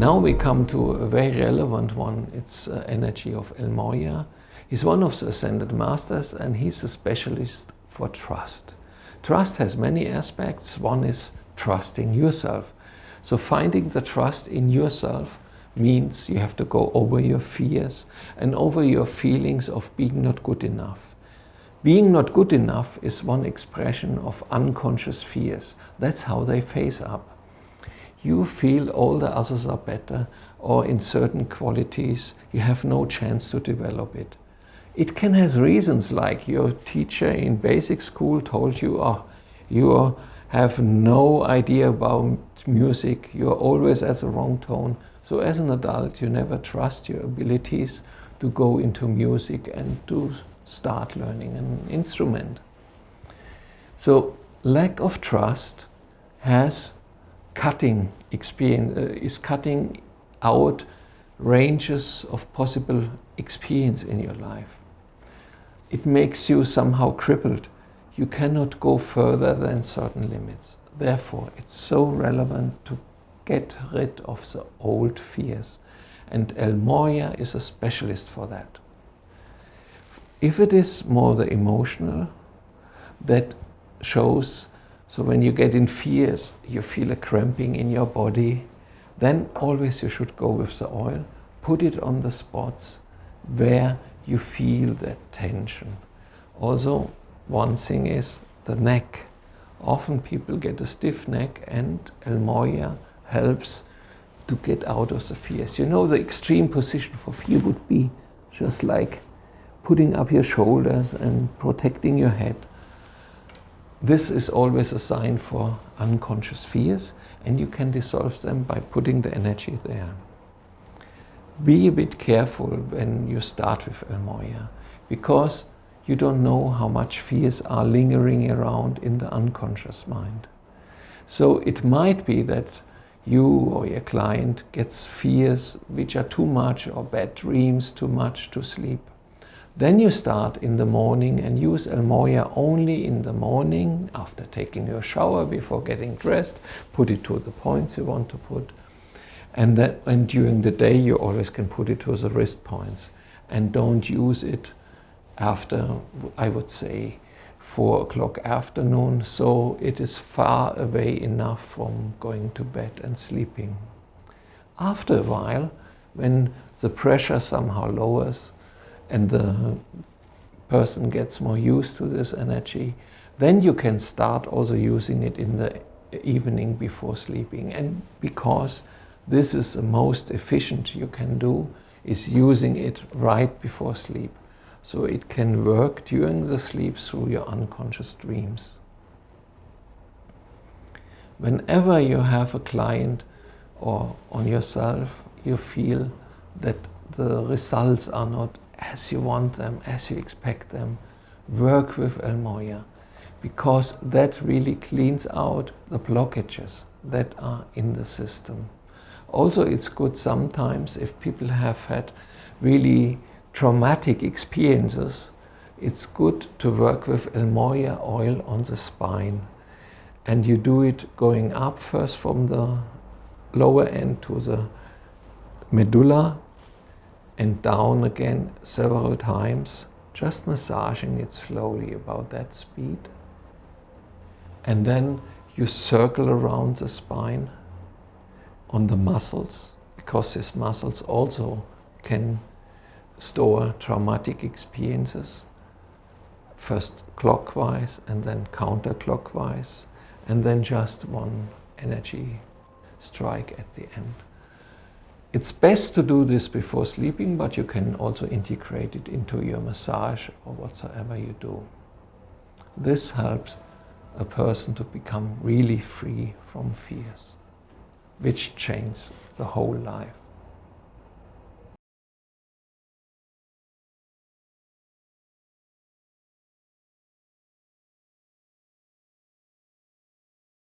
now we come to a very relevant one. It's energy of El Moya. He's one of the Ascended Masters, and he's a specialist for trust. Trust has many aspects. One is trusting yourself. So finding the trust in yourself means you have to go over your fears and over your feelings of being not good enough. Being not good enough is one expression of unconscious fears. That's how they face up. You feel all the others are better, or in certain qualities you have no chance to develop it. It can have reasons like your teacher in basic school told you, oh, you have no idea about music, you're always at the wrong tone. So as an adult you never trust your abilities to go into music and to start learning an instrument. So lack of trust has cutting experience, is cutting out ranges of possible experience in your life. It makes you somehow crippled. You cannot go further than certain limits. Therefore, it's so relevant to get rid of the old fears. And El Moya is a specialist for that. If it is more the emotional, that shows, so when you get in fears, you feel a cramping in your body, then always you should go with the oil, put it on the spots where you feel that tension. Also, one thing is the neck. Often people get a stiff neck, and El Moya helps to get out of the fears. You know, the extreme position for fear would be just like putting up your shoulders and protecting your head. This is always a sign for unconscious fears, and you can dissolve them by putting the energy there. Be a bit careful when you start with El Moya, because you don't know how much fears are lingering around in the unconscious mind. So it might be that you or your client gets fears which are too much, or bad dreams too much to sleep. Then you start in the morning and use El Moya only in the morning, after taking your shower, before getting dressed, put it to the points you want to put. And during the day you always can put it to the wrist points, and don't use it after, I would say, 4 o'clock afternoon, so it is far away enough from going to bed and sleeping. After a while, when the pressure somehow lowers and the person gets more used to this energy, then you can start also using it in the evening before sleeping. And because this is the most efficient you can do, is using it right before sleep. So it can work during the sleep through your unconscious dreams. Whenever you have a client or on yourself, you feel that the results are not as you want them, as you expect them, work with El Moya, because that really cleans out the blockages that are in the system. Also, it's good sometimes if people have had really traumatic experiences, it's good to work with El Moya oil on the spine. And you do it going up first from the lower end to the medulla and down again several times, just massaging it slowly about that speed. And then you circle around the spine on the muscles, because these muscles also can store traumatic experiences, first clockwise and then counterclockwise, and then just one energy strike at the end. It's best to do this before sleeping, but you can also integrate it into your massage or whatsoever you do. This helps a person to become really free from fears, which changes the whole life.